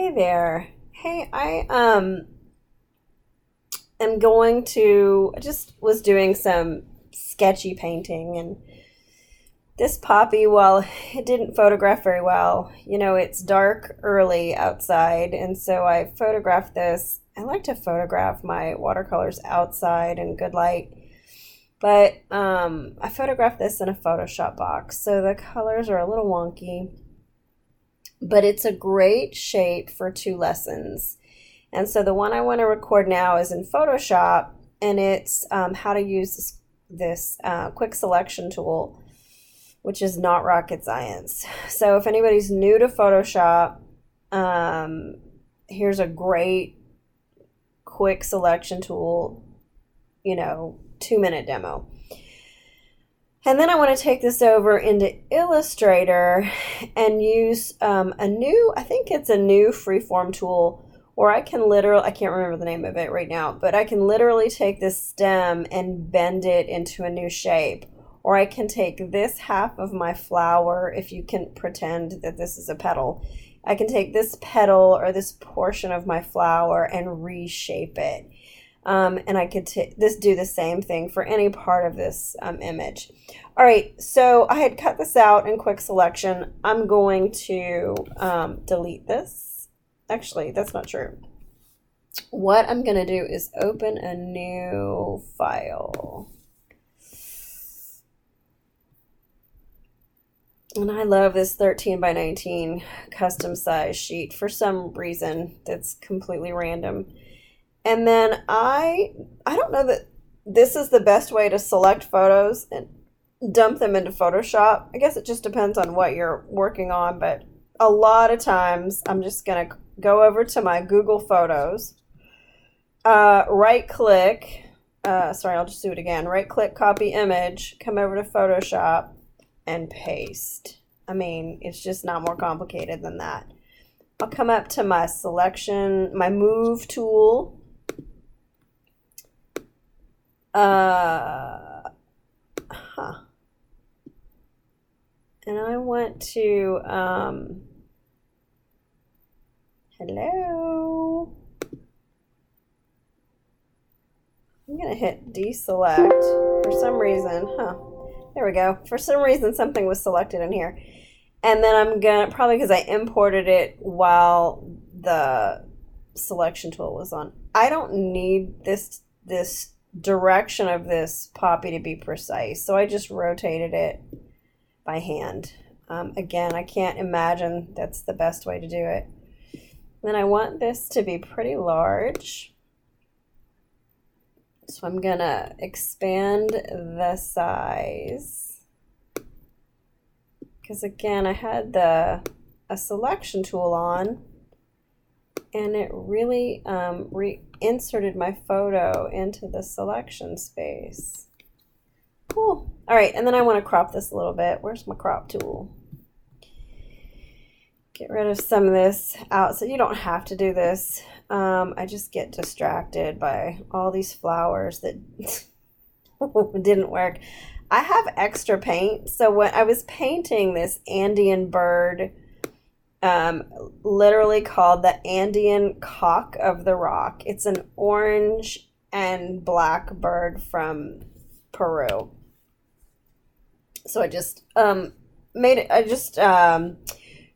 Hey there. Hey, I am going to I just was doing some sketchy painting and this poppy, well, it didn't photograph very well. It's dark early outside, and so I photographed this. I like to photograph my watercolors outside in good light, but I photographed this in a Photoshop box, so the colors are a little wonky, but it's a great shape for two lessons. And so the one I want to record now is in Photoshop, and it's how to use this quick selection tool, which is not rocket science. So if anybody's new to Photoshop, here's a great quick selection tool, 2-minute demo. And then I want to take this over into Illustrator and use I think it's a new freeform tool, or I can't remember the name of it right now, but I can literally take this stem and bend it into a new shape. Or I can take this half of my flower, if you can pretend that this is a petal. I can take this petal or this portion of my flower and reshape it. And I could do the same thing for any part of this image. All right, so I had cut this out in quick selection. I'm going to delete this. Actually, that's not true. What I'm going to do is open a new file. And I love this 13 by 19 custom size sheet for some reason that's completely random. And then I don't know that this is the best way to select photos and dump them into Photoshop. I guess it just depends on what you're working on, but a lot of times I'm just going to go over to my Google Photos, right click, I'll just do it again, right click, copy image, come over to Photoshop, and paste. I mean, it's just not more complicated than that. I'll come up to my selection, my move tool. And I want to, hello. I'm going to hit deselect for some reason, There we go. For some reason, something was selected in here. And then I'm going to, probably because I imported it while the selection tool was on. I don't need this direction of this poppy to be precise, so I just rotated it by hand. Again, I can't imagine that's the best way to do it. Then I want this to be pretty large. So I'm going to expand the size, because again, I had a selection tool on, and it really reinserted my photo into the selection space. Cool. All right, and then I want to crop this a little bit. Where's my crop tool? Get rid of some of this out, so you don't have to do this. I just get distracted by all these flowers that didn't work. I have extra paint, so when I was painting this Andean bird, literally called the Andean cock of the rock. It's an orange and black bird from Peru. So I just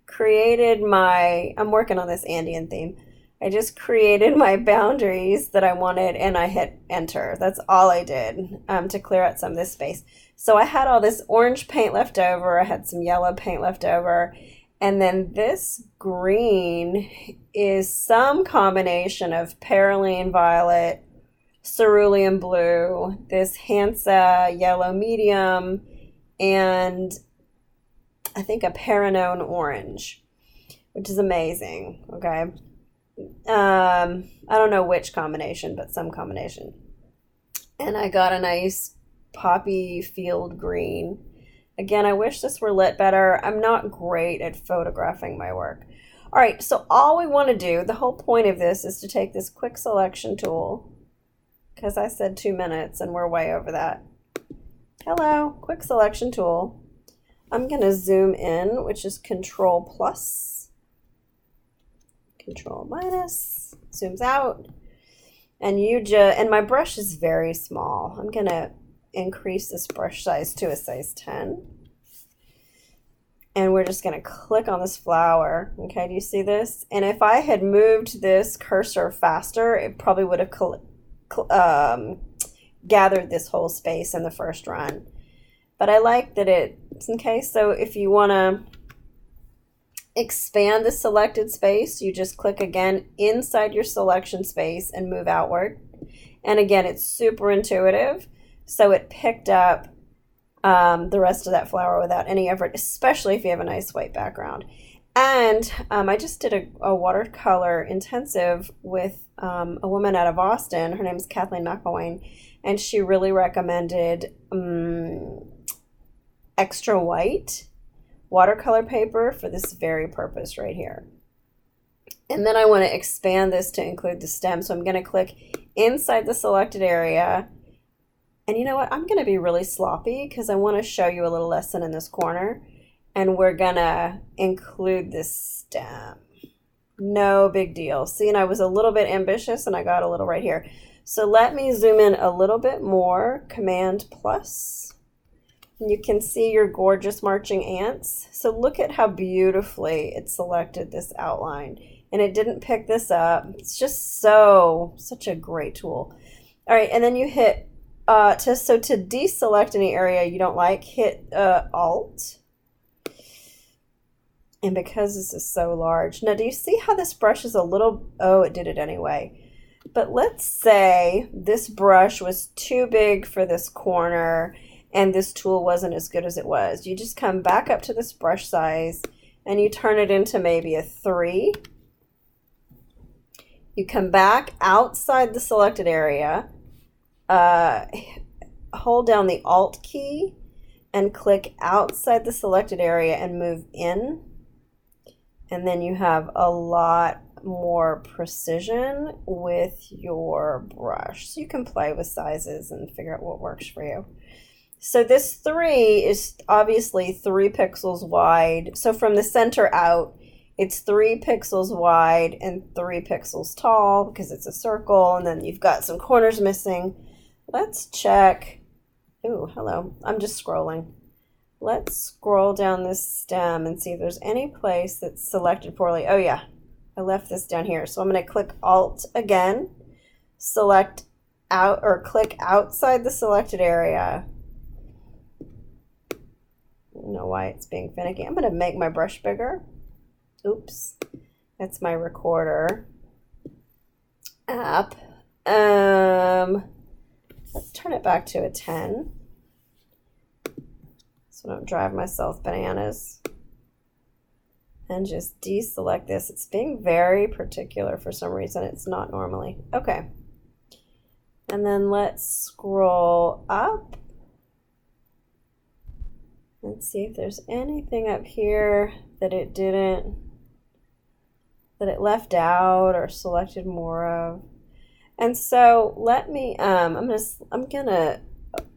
created I'm working on this Andean theme. I just created my boundaries that I wanted, and I hit enter. That's all I did to clear out some of this space. So I had all this orange paint left over. I had some yellow paint left over. And then this green is some combination of Perylene violet, cerulean blue, this Hansa yellow medium, and I think a Paranone orange, which is amazing. Okay. I don't know which combination, but some combination. And I got a nice poppy field green. Again, I wish this were lit better. I'm not great at photographing my work. All right, so all we want to do, the whole point of this is to take this quick selection tool, because I said 2 minutes and we're way over that. Hello, quick selection tool. I'm going to zoom in, which is Control+. Control minus, zooms out. And and my brush is very small. I'm gonna increase this brush size to a size 10. And we're just gonna click on this flower. Okay, do you see this? And if I had moved this cursor faster, it probably would have gathered this whole space in the first run. But I like that it's okay. So if you wanna expand the selected space, you just click again inside your selection space and move outward. And again, it's super intuitive. So it picked up the rest of that flower without any effort, especially if you have a nice white background. And I just did a watercolor intensive with a woman out of Austin. Her name is Kathleen McElwain, and she really recommended extra white watercolor paper for this very purpose right here. And then I want to expand this to include the stem. So I'm going to click inside the selected area. And you know what? I'm going to be really sloppy because I want to show you a little lesson in this corner. And we're going to include this stem. No big deal. See, and I was a little bit ambitious and I got a little right here. So let me zoom in a little bit more, Command plus. You can see your gorgeous marching ants. So look at how beautifully it selected this outline. And it didn't pick this up. It's just such a great tool. All right, and then you hit, to deselect any area you don't like, hit Alt. And because this is so large. Now, do you see how this brush is a little, oh, it did it anyway. But let's say this brush was too big for this corner and this tool wasn't as good as it was. You just come back up to this brush size and you turn it into maybe a 3. You come back outside the selected area, hold down the Alt key and click outside the selected area and move in. And then you have a lot more precision with your brush. So you can play with sizes and figure out what works for you. So this 3 is obviously 3 pixels wide. So from the center out, it's 3 pixels wide and 3 pixels tall because it's a circle, and then you've got some corners missing. Let's check. Ooh, hello. I'm just scrolling. Let's scroll down this stem and see if there's any place that's selected poorly. Oh yeah, I left this down here. So I'm going to click Alt again, select out or click outside the selected area. I don't know why it's being finicky. I'm going to make my brush bigger. Oops, that's my recorder app. Let's turn it back to a 10 so I don't drive myself bananas. And just deselect this. It's being very particular for some reason. It's not normally. Okay. And then let's scroll up. Let's see if there's anything up here that it left out or selected more of. And so let me, I'm gonna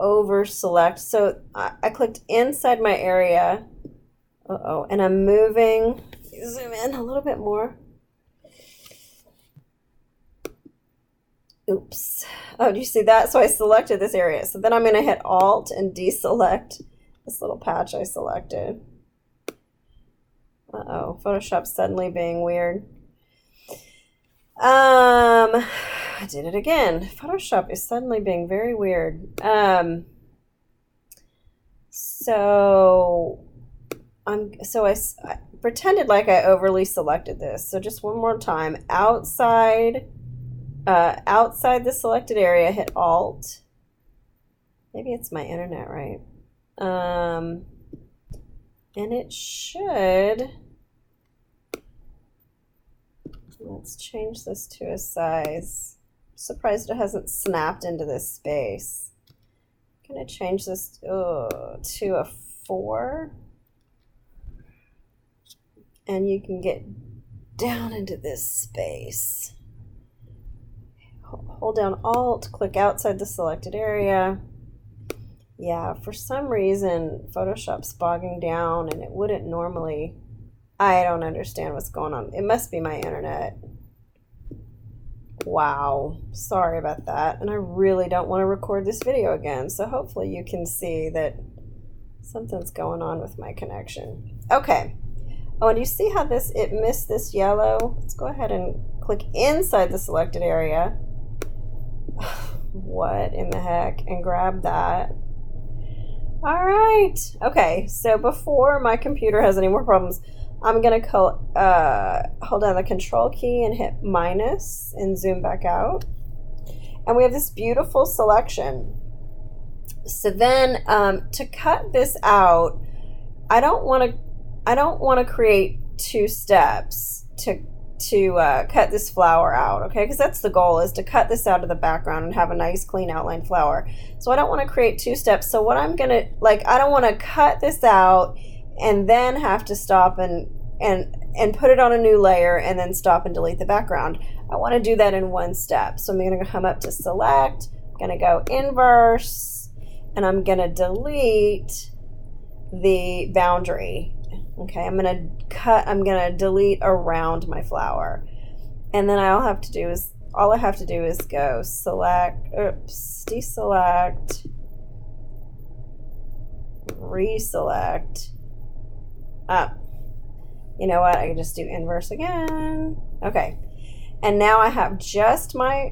over select. So I clicked inside my area. And I'm moving, zoom in a little bit more. Oops. Oh, do you see that? So I selected this area. So then I'm gonna hit Alt and deselect this little patch I selected. Uh-oh, Photoshop's suddenly being weird. I did it again. Photoshop is suddenly being very weird. So I pretended like I overly selected this. So just one more time, outside the selected area, hit Alt. Maybe it's my internet, right? And it should. Let's change this to a size. I'm surprised it hasn't snapped into this space. I'm gonna change this to a 4. And you can get down into this space. Hold down Alt, click outside the selected area. Yeah, for some reason, Photoshop's bogging down and it wouldn't normally I don't understand what's going on. It must be my internet. Wow, sorry about that. And I really don't want to record this video again. So hopefully you can see that something's going on with my connection. Okay. Oh, and you see how it missed this yellow? Let's go ahead and click inside the selected area. What in the heck? And grab that. All right. Okay, so before my computer has any more problems, I'm going to hold down the control key and hit minus and zoom back out. And we have this beautiful selection. So then to cut this out, I don't want to create two steps to cut this flower out, okay? Because that's the goal, is to cut this out of the background and have a nice clean outline flower. So I don't want to create two steps. So what I'm gonna, I don't want to cut this out and then have to stop and put it on a new layer and then stop and delete the background. I want to do that in one step. So I'm going to come up to select, I'm going to go inverse, and I'm going to delete the boundary. Okay, I'm going to delete around my flower. And then all I have to do is go select, deselect, reselect, up. You know what? I can just do inverse again. Okay. And now I have just my,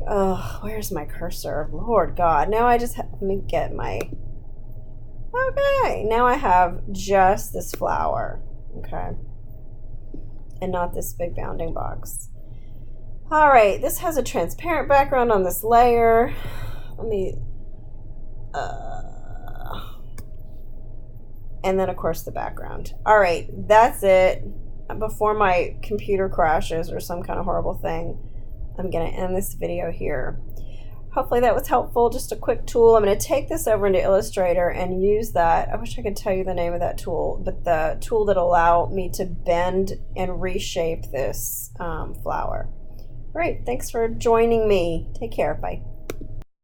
where's my cursor? Lord God. Now I just let me get my, okay. Now I have just this flower. Okay. And not this big bounding box. All right. This has a transparent background on this layer. Let me, and then of course the background. All right. That's it. Before my computer crashes or some kind of horrible thing, I'm going to end this video here. Hopefully that was helpful. Just a quick tool. I'm going to take this over into Illustrator and use that. I wish I could tell you the name of that tool, but the tool that allow me to bend and reshape this flower. All right. Thanks for joining me. Take care. Bye.